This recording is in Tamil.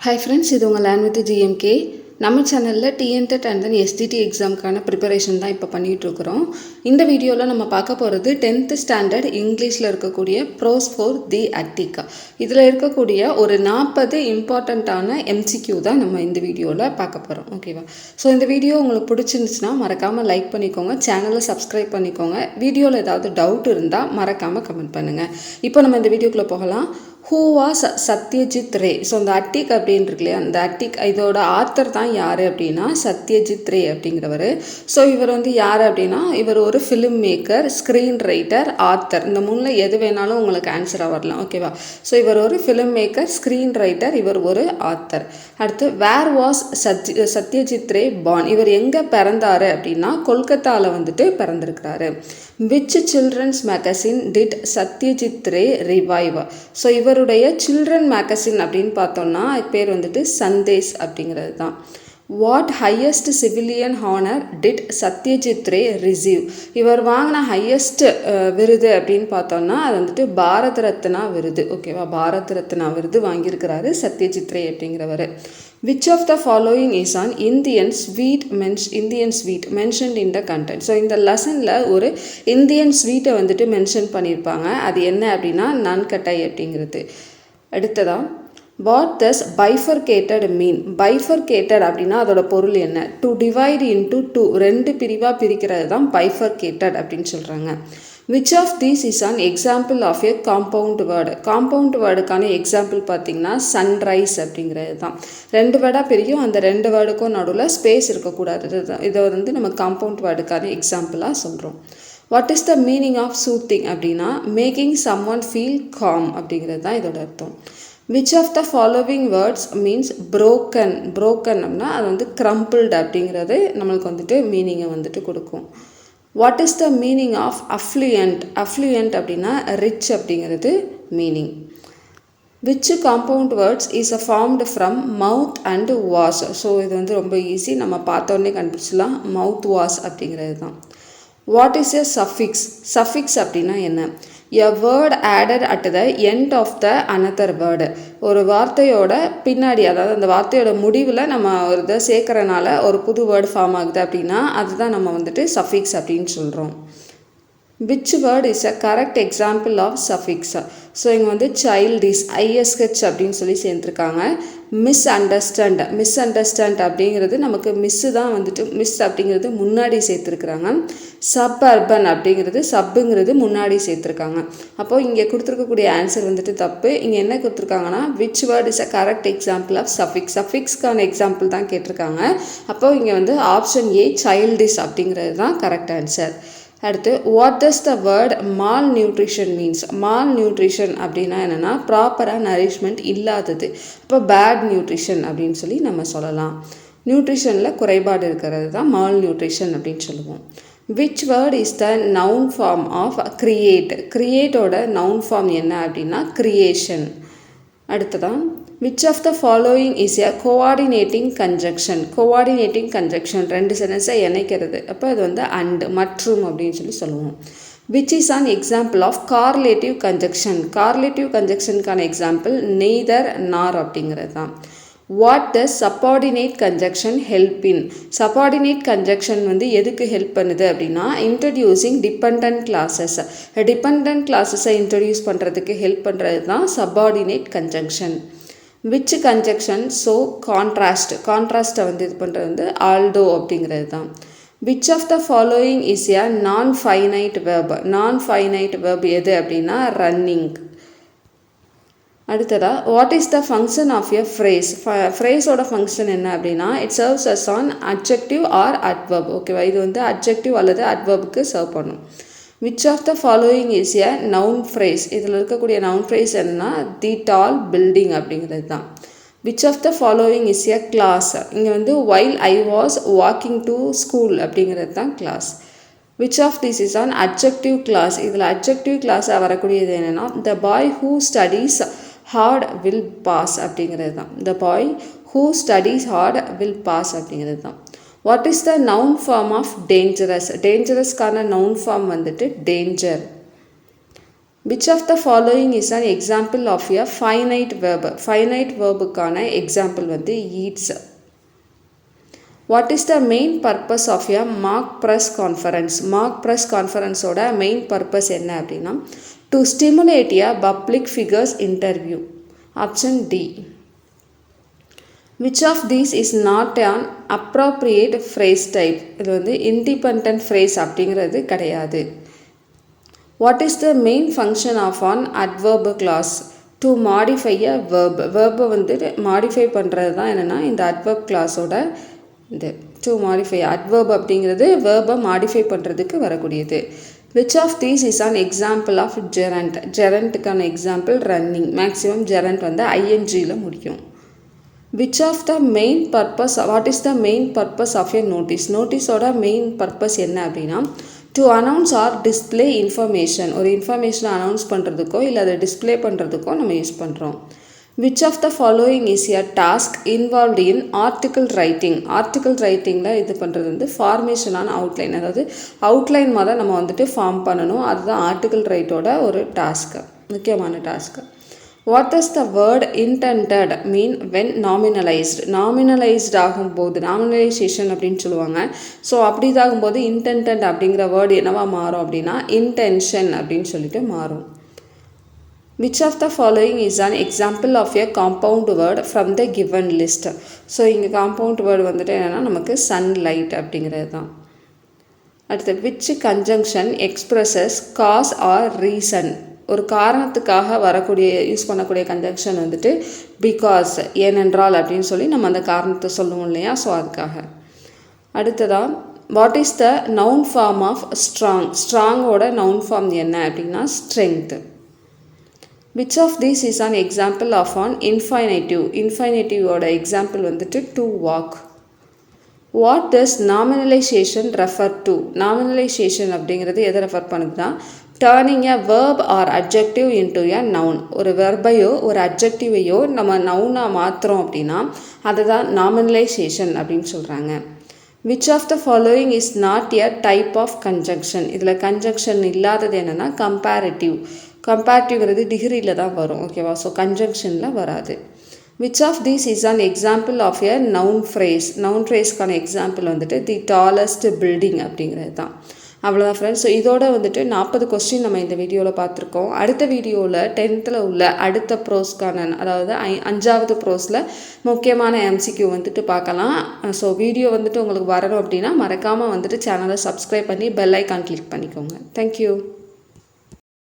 ஹாய் ஃப்ரெண்ட்ஸ், இது உங்கள் லேர்ன் வித் ஜிஎம்கே. நம்ம சேனலில் டிஎன்டெட் அண்ட் தென் எஸ்டிடி எக்ஸாமுக்கான ப்ரிப்பரேஷன் தான் இப்போ பண்ணிகிட்ருக்குறோம். இந்த வீடியோவில் நம்ம பார்க்க போகிறது 10th ஸ்டாண்டர்ட் இங்கிலீஷில் இருக்கக்கூடிய ப்ரோஸ் ஃபார் தி அட்டிக். இதில் இருக்கக்கூடிய ஒரு 40 இம்பார்ட்டண்ட்டான எம்சிக்யூ தான் நம்ம இந்த வீடியோவில் பார்க்க போகிறோம். ஓகேவா? ஸோ இந்த வீடியோ உங்களுக்கு பிடிச்சிருந்துச்சுன்னா மறக்காமல் லைக் பண்ணிக்கோங்க, சேனலை சப்ஸ்கிரைப் பண்ணிக்கோங்க. வீடியோவில் ஏதாவது டவுட் இருந்தால் மறக்காமல் கமெண்ட் பண்ணுங்கள். இப்போ நம்ம இந்த வீடியோக்குள்ளே போகலாம். Who was Satyajit Ray? So அந்த அட்டிக் அப்படின்னு இருக்கு இல்லையா, அந்த அட்டிக் இதோட ஆத்தர் தான் யார் அப்படின்னா சத்யஜித் ரே அப்படிங்கிறவர். ஸோ இவர் யார் அப்படின்னா இவர் ஒரு film maker, screen writer, author. இந்த மூணில் எது வேணாலும் உங்களுக்கு ஆன்சராக வரலாம். ஓகேவா? ஸோ இவர் ஒரு ஃபிலிம் மேக்கர், ஸ்க்ரீன் ரைட்டர், இவர் ஒரு ஆத்தர். அடுத்து where was Satyajit Ray born? இவர் எங்கே பிறந்தார் அப்படின்னா கொல்கத்தாவில் பிறந்திருக்கிறாரு. Which children's magazine did Satyajit Ray revive? So இவருடைய சில்ட்ரன் மேகசின் அப்படின்னு பார்த்தோம்னா பேர் சந்தேஷ் அப்படிங்கிறது தான். What highest civilian honour did Satyajit Ray receive? இவர் வாங்கின ஹையஸ்ட் விருது அப்படின்னு பார்த்தோம்னா அது பாரத் ரத்னா விருது. ஓகேவா? பாரத் ரத்னா விருது வாங்கியிருக்கிறாரு சத்யஜித் ரே அப்படிங்கிறவர். Which of the following is an Indian sweet mentioned in the content? So இந்த லெசனில் ஒரு இந்தியன் ஸ்வீட்டை மென்ஷன் பண்ணியிருப்பாங்க. அது என்ன அப்படின்னா நன்கட்டாய் அப்படிங்கிறது. அடுத்ததான் வாட் டஸ் பைஃபர்கேட்டட் மீன்? பைஃபர்கேட்டட் அப்படின்னா அதோட பொருள் என்ன? டு டிவைட் இன்டு டூ, ரெண்டு பிரிவாக பிரிக்கிறது தான் பைஃபர்கேட்டட் அப்படின்னு சொல்கிறாங்க. Which of these is an example of a compound word? Compound வேர்டுக்கான எக்ஸாம்பிள் பார்த்திங்கன்னா சன்ரைஸ் அப்படிங்கிறது தான். ரெண்டு வேர்டாக பிரியும், அந்த ரெண்டு வேர்டுக்கும் நடுவில் ஸ்பேஸ் இருக்கக்கூடாது. இதை நம்ம காம்பவுண்ட் வேர்டுக்கான எக்ஸாம்பிளாக சொல்கிறோம். What is the meaning of soothing அப்படின்னா making someone feel calm அப்படிங்கிறது தான் இதோட அர்த்தம். Which of the following words means broken அப்படின்னா அது crumpled அப்படிங்கிறது நம்மளுக்கு மீனிங்கை கொடுக்கும். What is the meaning of affluent அப்படின்னா ரிச் அப்படிங்கிறது meaning. Which compound words is formed from mouth and wash? So இது ரொம்ப ஈஸி, நம்ம பார்த்தோன்னே கண்டுபிடிச்சலாம். மவுத் வாஷ் அப்படிங்கிறது தான். வாட் இஸ் எ சஃபிக்ஸ் அப்படின்னா என்ன? A word added at the end of the another word. ஒரு வார்த்தையோட பின்னாடி, அதாவது அந்த வார்த்தையோட முடிவில் நம்ம ஒரு இதை சேர்க்கறனால ஒரு புது வேர்டு ஃபார்ம் ஆகுது அப்படின்னா அதுதான் நம்ம சஃபிக்ஸ் அப்படின்னு சொல்கிறோம். Which word is a correct example of suffix? So இங்கே சைல்டிஷ் ஐஎஸ்ஹெச் அப்படின்னு சொல்லி சேர்ந்துருக்காங்க. மிஸ் அண்டர்ஸ்டாண்ட் அப்படிங்கிறது நமக்கு மிஸ்ஸு தான் மிஸ் அப்படிங்கிறது முன்னாடி சேர்த்துருக்குறாங்க. சப்அர்பன் அப்படிங்கிறது சப்புங்கிறது முன்னாடி சேர்த்துருக்காங்க. அப்போது இங்கே கொடுத்துருக்கக்கூடிய ஆன்சர் தப்பு. இங்கே என்ன கொடுத்துருக்காங்கன்னா which word is a correct example of சஃபிக்ஸ்க்கான எக்ஸாம்பிள் தான் கேட்டிருக்காங்க. அப்போது இங்கே ஆப்ஷன் ஏ சைல்டிஷ் அப்படிங்கிறது தான் கரெக்ட் ஆன்சர். அடுத்து what does the word malnutrition means? Malnutrition அப்படின்னா என்னென்னா ப்ராப்பராக நரிஷ்மெண்ட் இல்லாதது. இப்போ பேட் நியூட்ரிஷன் அப்படின்னு சொல்லி நம்ம சொல்லலாம். நியூட்ரிஷனில் குறைபாடு இருக்கிறது தான் மால் நியூட்ரிஷன் அப்படின்னு சொல்லுவோம். Which word is the noun form of கிரியேட்டோட நவுன் ஃபார்ம் என்ன அப்படின்னா கிரியேஷன். அடுத்ததான் which of the following is a coordinating conjunction ரெண்டு சென்டென்ஸை இணைக்கிறது. அப்போ அது அண்ட் மற்றும் அப்படின்னு சொல்லுவோம். Which is an example of correlative கன்ஜக்ஷனுக்கான எக்ஸாம்பிள் நெய்தர் நார் அப்படிங்கிறது தான். What does subordinate conjunction help in? Subordinate conjunction எதுக்கு ஹெல்ப் பண்ணுது அப்படின்னா இன்ட்ரடியூசிங் டிபெண்டன்ட் கிளாஸஸை இன்ட்ரடியூஸ் பண்ணுறதுக்கு ஹெல்ப் பண்ணுறது தான் subordinate conjunction. Which conjunction so கான்ட்ராஸ்ட்டை இது பண்ணுறது ஆல்டோ அப்படிங்கிறது தான். Which of the following is a non finite verb எது அப்படின்னா ரன்னிங். அடுத்ததாக what is the function of a ஃப்ரேஸோட ஃபங்க்ஷன் என்ன அப்படின்னா it serves as an adjective or adverb. ஓகேவா? இது அட்ஜெக்டிவ் அல்லது அட்வர்புக்கு சர்வ் பண்ணும். Which of the following is a noun phrase? இதில் இருக்கக்கூடிய நவுன் ஃப்ரேஸ் என்னன்னா தி டால் பில்டிங் அப்படிங்கிறது தான். Which of the following is a clause? இங்கே while I was walking to school அப்படிங்கிறது தான் clause. Which of this is an adjective clause? இதில் அட்ஜெக்டிவ் கிளாஸாக வரக்கூடியது என்னென்னா the boy who studies hard will pass அப்படிங்கிறது தான். The boy who studies hard will pass அப்படிங்கிறது தான். What is the noun form of டேஞ்சரஸ்க்கான noun form danger. Which of the following is an example of a finite verb. Finite வேர்புக்கான எக்ஸாம்பிள் வந்து eats. What is the main purpose of a mark press conference. Mark press கான்ஃபரன்ஸோட மெயின் பர்பஸ் என்ன அப்படின்னா to stimulate a public figures interview. Option D. Which of these is not an appropriate phrase type. இது வந்து இண்டிபெண்ட் ஃப்ரேஸ் அப்படிங்கிறது கிடையாது. What is the main function of an adverb clause. To modify a verb. வேர்பை வந்து மாடிஃபை பண்ணுறது தான் என்னென்னா இந்த adverb clauseோட இது. டு மாடிஃபை adverb அப்படிங்கிறது வேர்பை மாடிஃபை பண்ணுறதுக்கு வரக்கூடியது. Which of these is an example of gerund. gerundக்கான எக்ஸாம்பிள் ரன்னிங். மேக்ஸிமம் gerund வந்து ஐஎன்ஜியில் முடியும். Which of the main purpose what is the main purpose of a notice. நோட்டீஸோட மெயின் பர்பஸ் என்ன அப்படின்னா to announce or display information. ஒரு இன்ஃபர்மேஷனை அனௌன்ஸ் பண்ணுறதுக்கோ இல்லை அதை டிஸ்பிளே பண்ணுறதுக்கோ நம்ம யூஸ் பண்ணுறோம். Which of the following is a task involved in article writing. Article ரைட்டிங்கில் இது பண்ணுறது வந்து ஃபார்மேஷனான அவுட்லைன். அதாவது அவுட்லைன் மாதிரி நம்ம வந்துட்டு ஃபார்ம் பண்ணணும். அதுதான் ஆர்டிக்கல் ரைட்டோட ஒரு டாஸ்க்கு, முக்கியமான task. What is the word intended mean when nominalized. Nominalized ஆகும்போது நாமினலைசேஷன் அப்படின்னு சொல்லுவாங்க. ஸோ அப்படி இதாகும்போது இன்டெண்டட் அப்படிங்கிற வேர்டு என்னவா மாறும் அப்படின்னா இன்டென்ஷன் அப்படின்னு சொல்லிட்டு மாறும். Which of the following is an example of a compound word from the given list. So இங்கே காம்பவுண்ட் வேர்டு வந்துட்டு என்னென்னா நமக்கு சன்லைட் அப்படிங்கிறது தான். அடுத்து which conjunction expresses cause or reason. ஒரு காரணத்துக்காக வரக்கூடிய யூஸ் பண்ணக்கூடிய கன்ஜங்ஷன் வந்துட்டு பிகாஸ், ஏனென்றால் அப்படின்னு சொல்லி நம்ம அந்த காரணத்தை சொல்லுவோம் இல்லையா. ஸோ அதுக்காக. அடுத்ததான் what is the noun form of strong. ஸ்ட்ராங்கோட நவுன் ஃபார்ம் என்ன அப்படின்னா strength. Which of these is an example of an infinitive. இன்ஃபைனேட்டிவோட எக்ஸாம்பிள் வந்துட்டு to walk. What does nominalization refer to. Nominalization அப்படிங்கிறது எதை ரெஃபர் பண்ணுதுன்னா turning a verb or adjective into a noun. ஒரு வெர்பையோ ஒரு அட்ஜெக்டிவையோ நம்ம நவுனாக மாற்றுறோம் அப்படின்னா அதுதான் நாமினலைசேஷன் அப்படின்னு சொல்கிறாங்க. Which of the following is not a type of conjunction. இதில் கன்ஜங்ஷன் இல்லாதது என்னென்னா கம்பேரிட்டிவ். கம்பேரிட்டிவ்ங்கிறது டிகிரியில் தான் வரும், ஓகேவா. ஸோ கன்ஜங்ஷனில் வராது. Which of these is an example of a noun phrase. Noun ஃப்ரேஸ்க்கான எக்ஸாம்பிள் வந்துட்டு தி டாலஸ்ட் பில்டிங் அப்படிங்கிறது தான். அவ்வளோதான் ஃப்ரெண்ட்ஸ். ஸோ இதோட வந்துட்டு 40 கொஸ்டின் நம்ம இந்த வீடியோவில் பார்த்துருக்கோம். அடுத்த வீடியோவில் 10th உள்ள அடுத்த ப்ரோஸ்க்கான அதாவது 5வது ப்ரோஸில் முக்கியமான எம்சிக்யூ வந்துட்டு பார்க்கலாம். ஸோ வீடியோ வந்துட்டு உங்களுக்கு வரணும் அப்படின்னா மறக்காமல் வந்துட்டு சேனலை சப்ஸ்கிரைப் பண்ணி பெல் ஐக்கான் கிளிக் பண்ணிக்கோங்க. தேங்க்யூ.